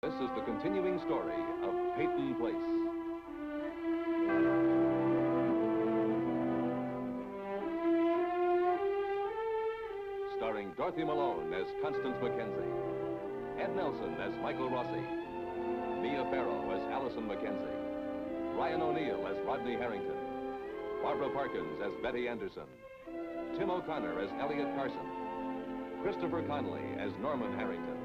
This is the continuing story of Peyton Place. Starring Dorothy Malone as Constance Mackenzie, Ed Nelson as Michael Rossi, Mia Farrow as Allison Mackenzie, Ryan O'Neill as Rodney Harrington, Barbara Parkins as Betty Anderson, Tim O'Connor as Elliot Carson, Christopher Connolly as Norman Harrington.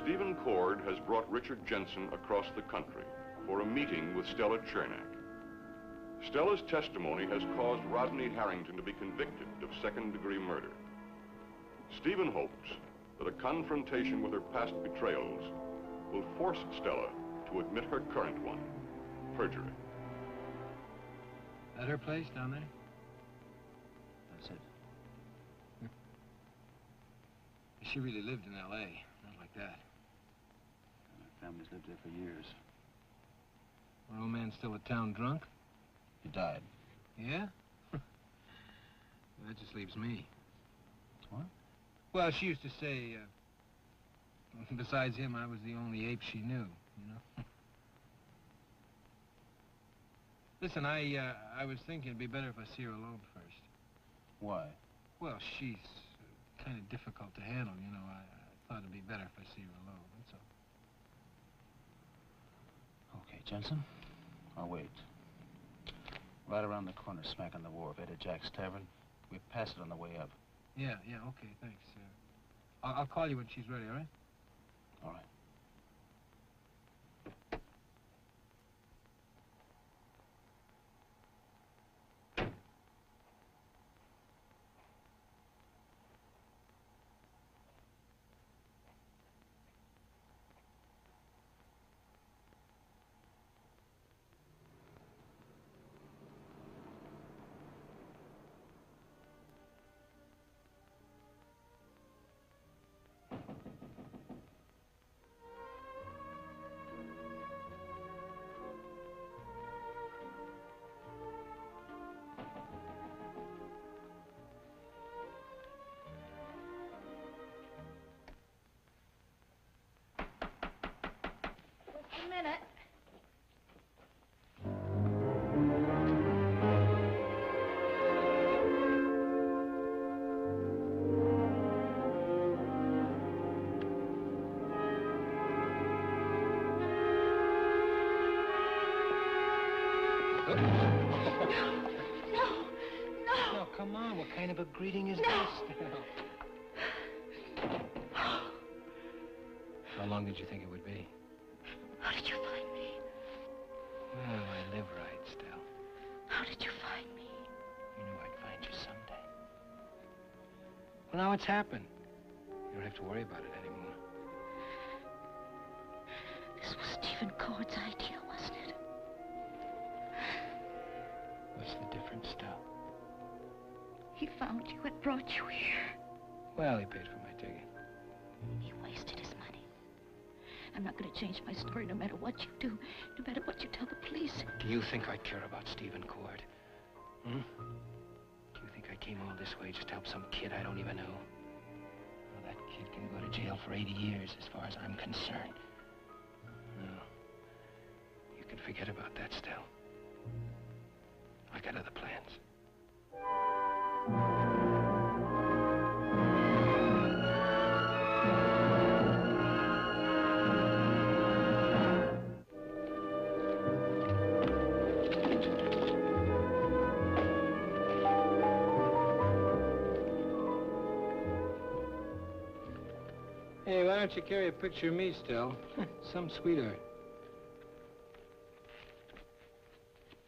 Stephen Cord has brought Richard Jensen across the country for a meeting with Stella Chernak. Stella's testimony has caused Rodney Harrington to be convicted of second-degree murder. Stephen hopes that a confrontation with her past betrayals will force Stella to admit her current one, perjury. That her place down there? That's it. She really lived in L.A., not like that. Our family's lived there for years. Our old man's still a town drunk? He died. Yeah? That just leaves me. What? Well, she used to say, besides him, I was the only ape she knew, you know? Listen, I was thinking it'd be better if I see her alone first. Why? Well, she's kind of difficult to handle, you know. I thought it'd be better if I see her alone, that's all. Okay, Jensen. I'll wait. Right around the corner, smack on the wharf, Eddie Jack's Tavern. We pass it on the way up. Yeah, okay, thanks. I'll call you when she's ready, all right? All right. A minute. No, come on. What kind of a greeting is this? How long did you think it would be? How did you find me? Well, I live right, Stella. How did you find me? You knew I'd find you someday. Well, now it's happened. You don't have to worry about it anymore. This was Stephen Cord's idea, wasn't it? What's the difference, Stella? He found you and brought you here. Well, he paid for my ticket. He wasted his money. I'm not going to change my story no matter what you do, no matter what you tell the police. Do you think I care about Stephen Cord? Hmm? Do you think I came all this way just to help some kid I don't even know? Well, that kid can go to jail for 80 years as far as I'm concerned. No. You can forget about that, Stella. I got other plans. Hey, why don't you carry a picture of me, Stell? Some sweetheart.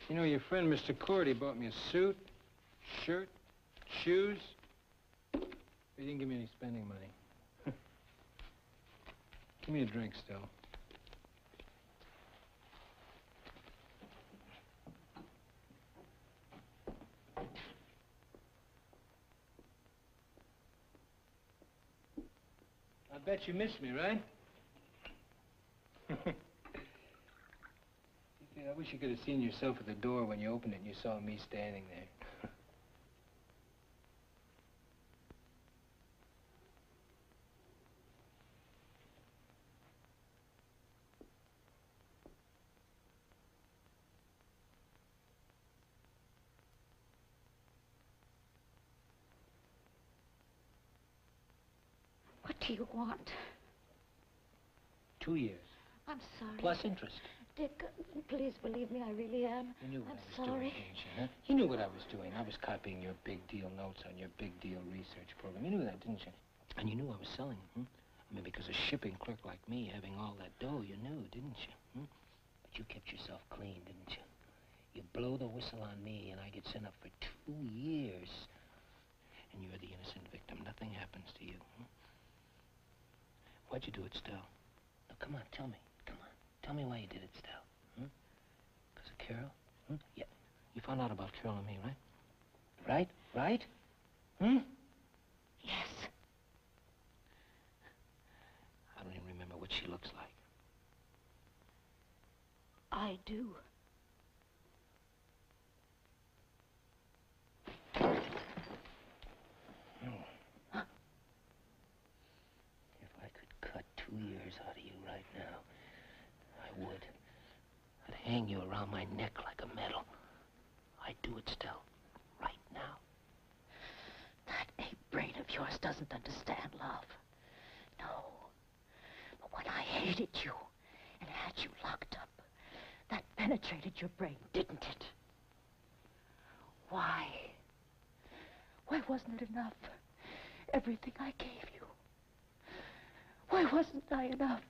You know, your friend, Mr. Cord, he bought me a suit, shirt, shoes. He didn't give me any spending money. Give me a drink, Stell. bet you missed me, right? I wish you could have seen yourself at the door when you opened it and you saw me standing there. What do you want? 2 years. I'm sorry. Plus interest. Dick, please believe me, I really am. You knew what I'm I was sorry. doing, didn't you, huh? You knew what I was doing. I was copying your big deal notes on your big deal research program. You knew that, didn't you? And you knew I was selling them, I mean, because a shipping clerk like me having all that dough, you knew, didn't you? But you kept yourself clean, didn't you? You blow the whistle on me, and I get sent up for 2 years. And you're the innocent victim. Nothing happens to you. Why'd you do it, Stella? Now, come on, tell me. Come on. Tell me why you did it, Stella. Because of Carol? Yeah. You found out about Carol and me, right? Right? Yes. I don't even remember what she looks like. I do. If I could cut 2 years out of you right now, I would. I'd hang you around my neck like a medal. I'd do it, Stell. Right now. That ape-brain of yours doesn't understand love. No. But when I hated you and had you locked up, that penetrated your brain, didn't it? Why? Why wasn't it enough? Everything I gave you. Why wasn't I enough?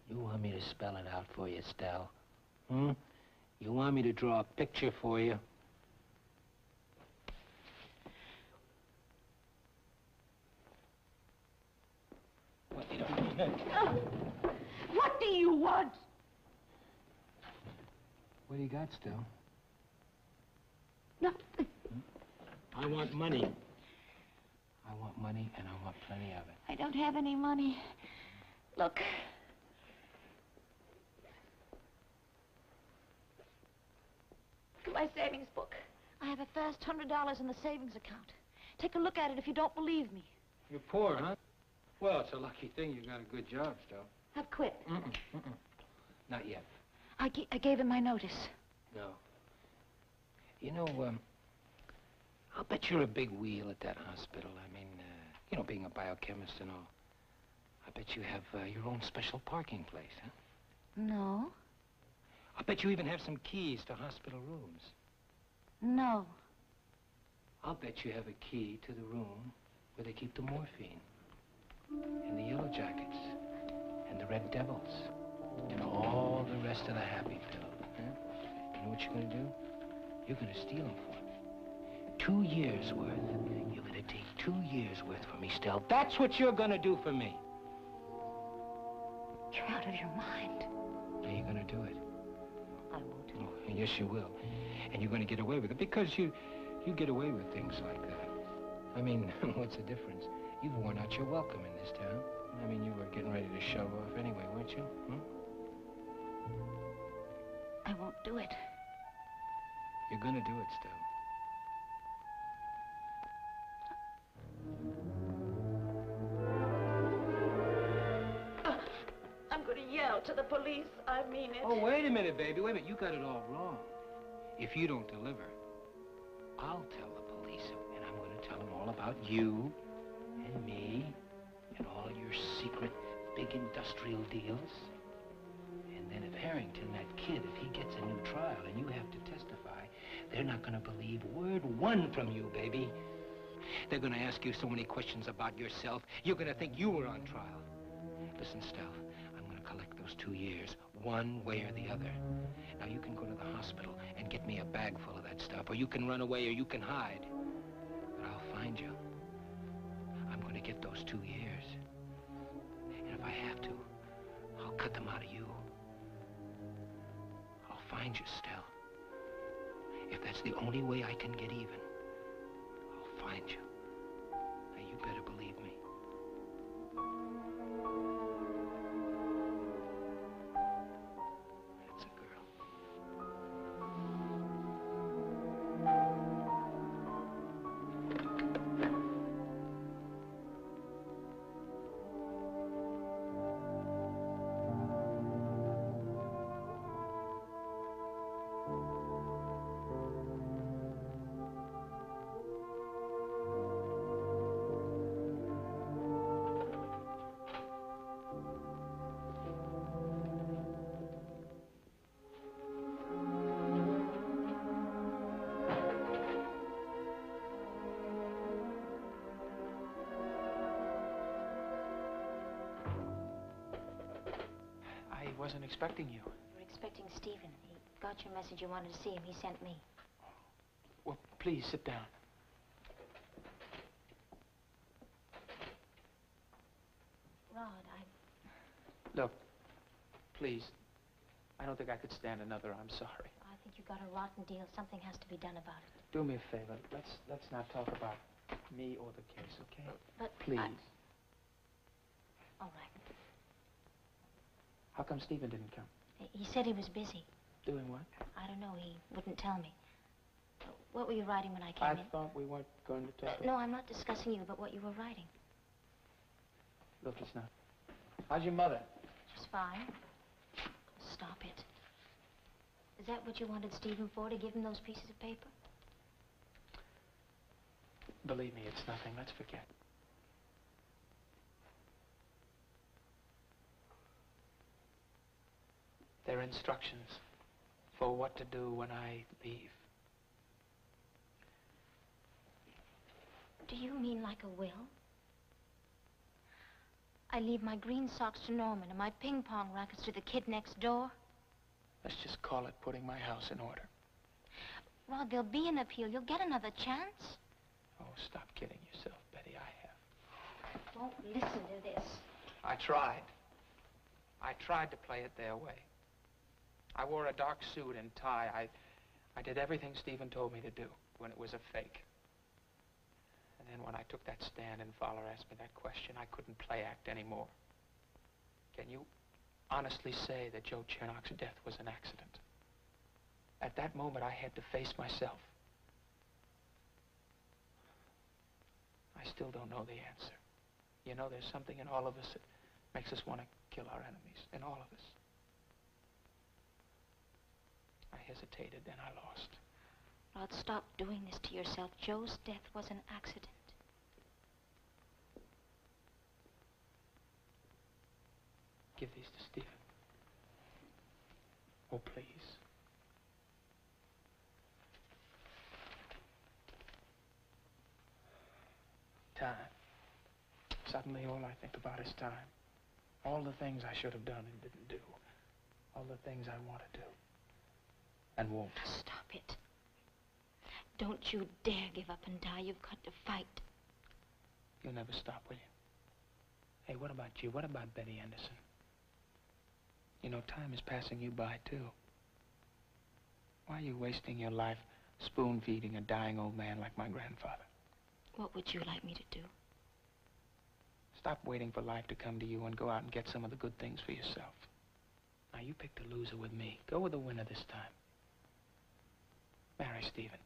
You want me to spell it out for you, Stell? You want me to draw a picture for you? What do you want? What do you got, Stell? Nothing. I want money. I want money, and I want plenty of it. I don't have any money. Look. Look at my savings book. I have a fast $100 in the savings account. Take a look at it if you don't believe me. You're poor, huh? Well, it's a lucky thing you got a good job, Stell. I've quit. Not yet. I gave him my notice. No. You know, I'll bet you're a big wheel at that hospital. I mean, you know, being a biochemist and all. I bet you have your own special parking place, huh? No. I bet you even have some keys to hospital rooms. No. I'll bet you have a key to the room where they keep the morphine, and the yellow jackets, and the red devils, and all the rest of the happy pills, huh? You know what you're gonna do? You're gonna steal them for me. 2 years worth. You're gonna take 2 years worth from me, Stell. That's what you're gonna do for me. You're out of your mind. Are you gonna do it? I won't. Oh, yes, you will. And you're gonna get away with it because you get away with things like that. I mean, what's the difference? You've worn out your welcome in this town. I mean, you were getting ready to show off anyway, weren't you? I won't do it. You're gonna do it, Stell. I'm going to yell to the police. I mean it. Oh, wait a minute, baby. Wait a minute. You got it all wrong. If you don't deliver, I'll tell the police, and I'm going to tell them all about you and me and all your secret big industrial deals. And then if Harrington, that kid, if he gets a new trial and you have to testify, they're not going to believe word one from you, baby. They're going to ask you so many questions about yourself, you're going to think you were on trial. Listen, Stell, I'm going to collect those 2 years, one way or the other. Now, you can go to the hospital and get me a bag full of that stuff, or you can run away, or you can hide. But I'll find you. I'm going to get those 2 years. And if I have to, I'll cut them out of you. I'll find you, Stell. If that's the only way I can get even, I'll find you. Now, you better believe me. wasn't expecting you. We're expecting Stephen. He got your message. You wanted to see him. He sent me. Well, please, sit down. Rod, Look, please. I don't think I could stand another. I'm sorry. I think you got a rotten deal. Something has to be done about it. Do me a favor. Let's not talk about me or the case, okay? But Please. All right. How come Stephen didn't come? He said he was busy. Doing what? I don't know. He wouldn't tell me. What were you writing when I came in? I thought we weren't going to talk No, I'm not discussing you, but what you were writing. Look, it's not. How's your mother? She's fine. Stop it. Is that what you wanted Stephen for, to give him those pieces of paper? Believe me, it's nothing. Let's forget. They're instructions for what to do when I leave. Do you mean like a will? I leave my green socks to Norman and my ping pong rackets to the kid next door? Let's just call it putting my house in order. Rod, there'll be an appeal. You'll get another chance. Oh, stop kidding yourself, Betty. I have. Won't listen to this. I tried. I tried to play it their way. I wore a dark suit and tie. I did everything Stephen told me to do when it was a fake. And then when I took that stand and Fowler asked me that question, I couldn't play act anymore. Can you honestly say that Joe Chernock's death was an accident? At that moment, I had to face myself. I still don't know the answer. You know, there's something in all of us that makes us want to kill our enemies, in all of us. I hesitated, then I lost. Rod, stop doing this to yourself. Joe's death was an accident. Give these to Stephen. Oh, please. Time. Suddenly, all I think about is time. All the things I should have done and didn't do. All the things I want to do and won't. Now stop it. Don't you dare give up and die. You've got to fight. You'll never stop, will you? Hey, what about you? What about Betty Anderson? You know, time is passing you by, too. Why are you wasting your life spoon-feeding a dying old man like my grandfather? What would you like me to do? Stop waiting for life to come to you and go out and get some of the good things for yourself. Now, you picked a loser with me. Go with the winner this time. Marry Stephen.